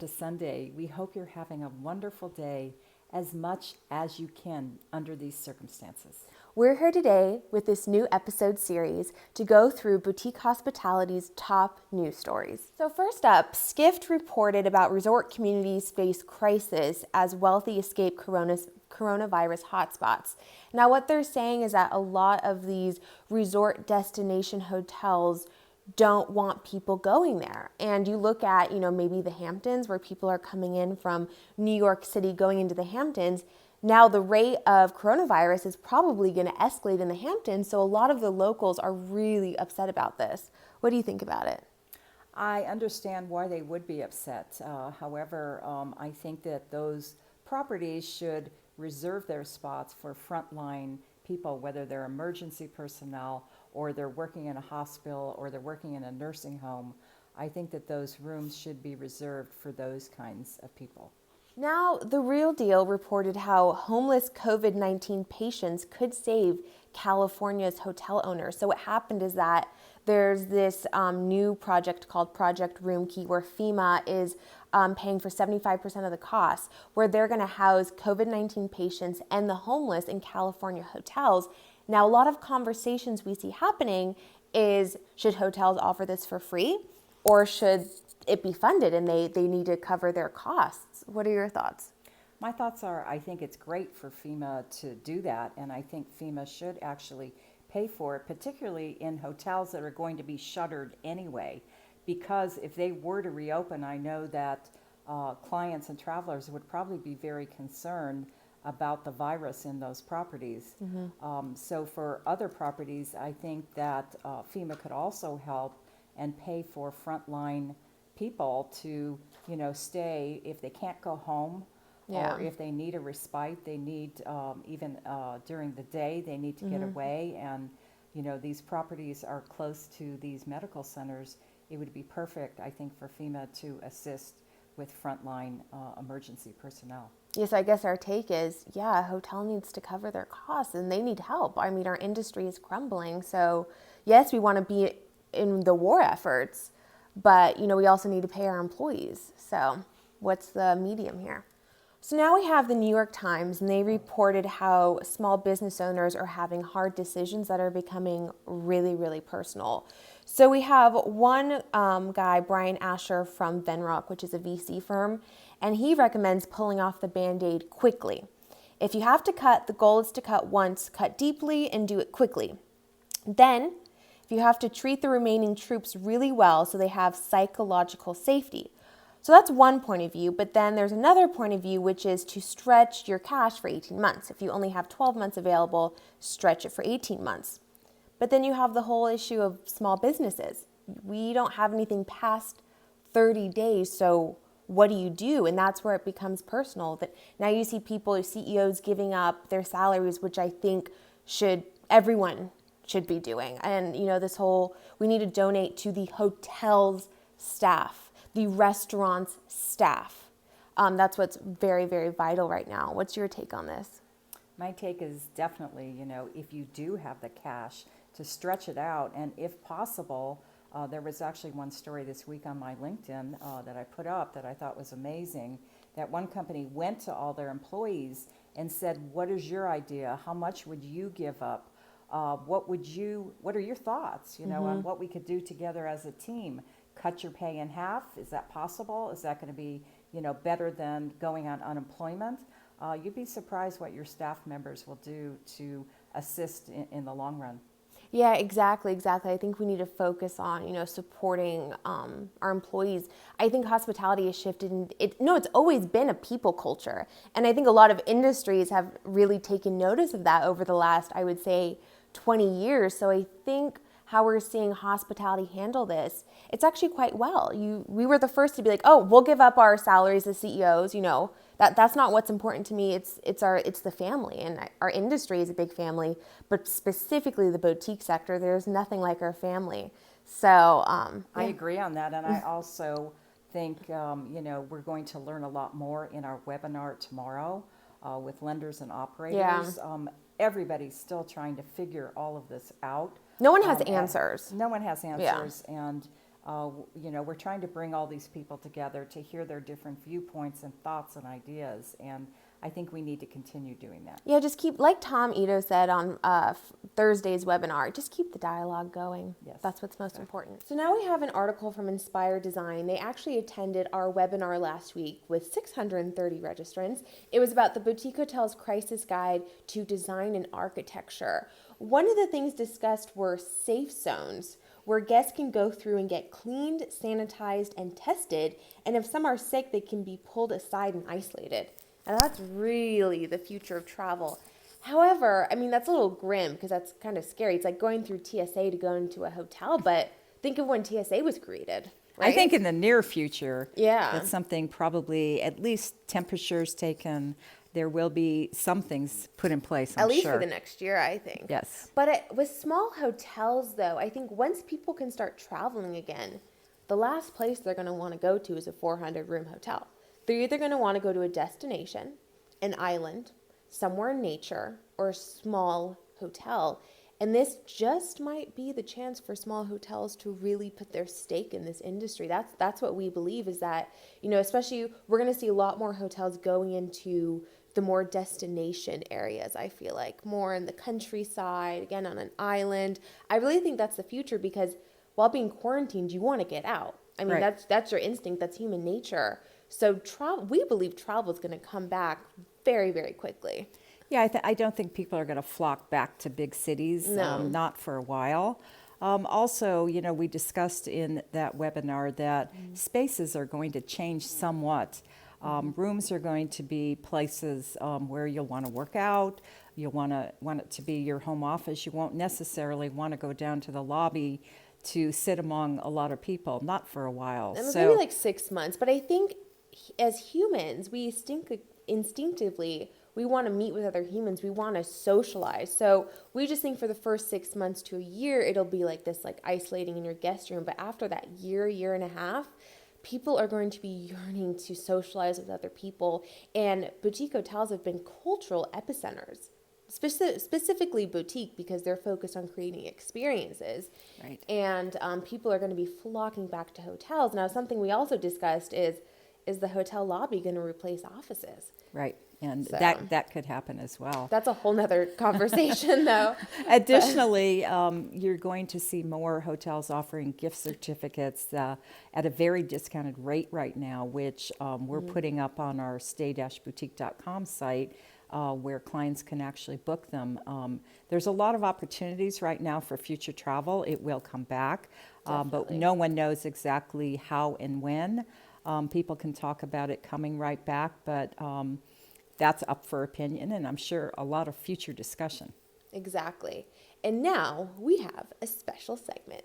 to Sunday. We hope you're having a wonderful day as much as you can under these circumstances. We're here today with this new episode series to go through boutique hospitality's top news stories. So first up, Skift reported about resort communities face crisis as wealthy escape coronavirus hotspots. Now what they're saying is that a lot of these resort destination hotels don't want people going there. And you look at, maybe the Hamptons where people are coming in from New York City going into the Hamptons. Now the rate of coronavirus is probably going to escalate in the Hamptons, so a lot of the locals are really upset about this. What do you think about it? I understand why they would be upset. However, I think that those properties should reserve their spots for frontline people, whether they're emergency personnel or they're working in a hospital or they're working in a nursing home. I think that those rooms should be reserved for those kinds of people. Now, The Real Deal reported how homeless COVID-19 patients could save California's hotel owners. So what happened is that there's this new project called Project Roomkey where FEMA is paying for 75% of the costs, where they're going to house COVID-19 patients and the homeless in California hotels. Now, a lot of conversations we see happening is, should hotels offer this for free or should it be funded and they need to cover their costs? What are your thoughts? My thoughts are, I think it's great for FEMA to do that, and I think FEMA should actually pay for it, particularly in hotels that are going to be shuttered anyway, because if they were to reopen, I know that clients and travelers would probably be very concerned about the virus in those properties. So for other properties, I think that FEMA could also help and pay for frontline people to, stay if they can't go home, or if they need a respite, they need even during the day, they need to get away. And, these properties are close to these medical centers. It would be perfect, I think, for FEMA to assist with frontline emergency personnel. Yes, I guess our take is, a hotel needs to cover their costs and they need help. I mean, our industry is crumbling. So yes, we want to be in the war efforts, but, we also need to pay our employees. So what's the medium here? So now we have the New York Times, and they reported how small business owners are having hard decisions that are becoming really, really personal. So we have one guy, Brian Asher from Venrock, which is a VC firm, and he recommends pulling off the Band-Aid quickly. If you have to cut, the goal is to cut once, cut deeply, and do it quickly. Then, if you have to treat the remaining troops really well so they have psychological safety. So that's one point of view, but then there's another point of view, which is to stretch your cash for 18 months. If you only have 12 months available, stretch it for 18 months. But then you have the whole issue of small businesses. We don't have anything past 30 days, so what do you do? And that's where it becomes personal. That now you see people, CEOs giving up their salaries, which I think everyone should be doing. And this whole, we need to donate to the hotel's staff, the restaurant's staff. That's what's very, very vital right now. What's your take on this? My take is definitely, if you do have the cash, to stretch it out. And if possible, there was actually one story this week on my LinkedIn that I put up that I thought was amazing, that one company went to all their employees and said, what is your idea? How much would you give up? What are your thoughts, on what we could do together as a team? Cut your pay in half? Is that possible? Is that going to be, better than going on unemployment? You'd be surprised what your staff members will do to assist in the long run. Yeah, exactly. I think we need to focus on, supporting our employees. I think hospitality has shifted. It's always been a people culture. And I think a lot of industries have really taken notice of that over the last, I would say, 20 years. So I think how we're seeing hospitality handle this, it's actually quite well. We were the first to be like, oh, we'll give up our salaries as CEOs, that's not what's important to me. It's the family, and our industry is a big family, but specifically the boutique sector, there's nothing like our family. So I agree on that, and I also think we're going to learn a lot more in our webinar tomorrow with lenders and operators. Everybody's still trying to figure all of this out. No one has answers. No one has answers, and We're trying to bring all these people together to hear their different viewpoints and thoughts and ideas, and I think we need to continue doing that. Yeah, just keep, like Tom Ito said on Thursday's webinar, just keep the dialogue going. Yes, That's what's most important. So now we have an article from Inspire Design. They actually attended our webinar last week with 630 registrants. It was about the Boutique Hotel's Crisis Guide to Design and Architecture. One of the things discussed were safe zones, where guests can go through and get cleaned, sanitized, and tested, and if some are sick, they can be pulled aside and isolated. Now that's really the future of travel. However, I mean, that's a little grim because that's kind of scary. It's like going through TSA to go into a hotel, but think of when TSA was created, right? I think in the near future, Yeah. that's something probably at least temperatures taken. There will be some things put in place, I'm At least sure. for the next year, I think. Yes. But with small hotels, though, I think once people can start traveling again, the last place they're going to want to go to is a 400-room hotel. They're either going to want to go to a destination, an island, somewhere in nature, or a small hotel. And this just might be the chance for small hotels to really put their stake in this industry. That's what we believe, is that, especially we're going to see a lot more hotels going into the more destination areas, I feel like, more in the countryside, again, on an island. I really think that's the future, because while being quarantined, you want to get out. I mean, Right. that's your instinct. That's human nature. So we believe travel is going to come back very, very quickly. Yeah, I don't think people are going to flock back to big cities, No. not for a while. Also, we discussed in that webinar that spaces are going to change somewhat. Rooms are going to be places where you'll want to work out. You'll want it to be your home office. You won't necessarily want to go down to the lobby to sit among a lot of people, not for a while. It was maybe like 6 months, but I think as humans, we instinctively, we want to meet with other humans. We want to socialize. So we just think for the first 6 months to a year, it'll be like this, like isolating in your guest room. But after that year and a half, people are going to be yearning to socialize with other people. And boutique hotels have been cultural epicenters. Specifically boutique, because they're focused on creating experiences. Right. And people are going to be flocking back to hotels. Now, something we also discussed is the hotel lobby going to replace offices? Right. And So- that could happen as well. That's a whole nother conversation, though. Additionally, you're going to see more hotels offering gift certificates at a very discounted rate right now, which we're putting up on our stay-boutique.com site, where clients can actually book them. There's a lot of opportunities right now for future travel. It will come back, but Definitely. no one knows exactly how and when. People can talk about it coming right back, but that's up for opinion, and I'm sure a lot of future discussion. Exactly. And now we have a special segment.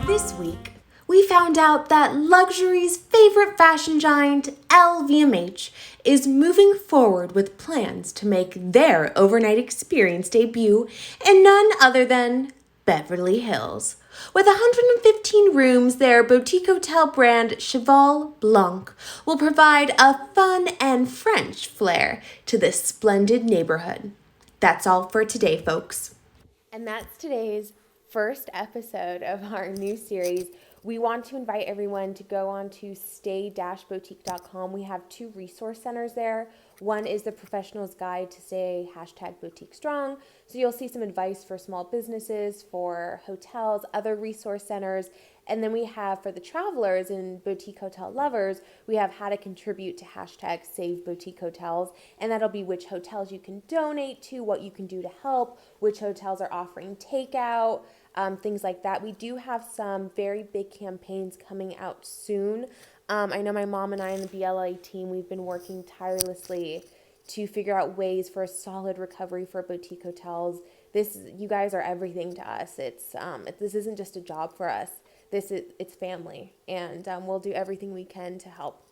This week, we found out that luxury's favorite fashion giant, LVMH, is moving forward with plans to make their overnight experience debut in none other than Beverly Hills. With 115 rooms, their boutique hotel brand Cheval Blanc will provide a fun and French flair to this splendid neighborhood. That's all for today, folks. And that's today's first episode of our new series. We want to invite everyone to go on to stay-boutique.com. We have 2 resource centers there. One is the Professional's Guide to Stay #Boutique Strong. So you'll see some advice for small businesses, for hotels, other resource centers. And then we have, for the travelers and boutique hotel lovers, we have how to contribute to #SaveBoutiqueHotels. And that'll be which hotels you can donate to, what you can do to help, which hotels are offering takeout, things like that. We do have some very big campaigns coming out soon. I know my mom and I and the BLLA team, we've been working tirelessly to figure out ways for a solid recovery for boutique hotels. You guys are everything to us. This isn't just a job for us. It's family, and we'll do everything we can to help.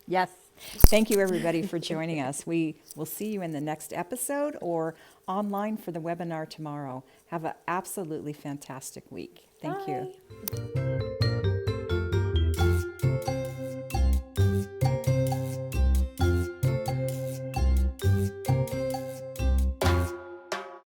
Yes. Thank you, everybody, for joining us. We will see you in the next episode or online for the webinar tomorrow. Have an absolutely fantastic week. Thank you. Bye.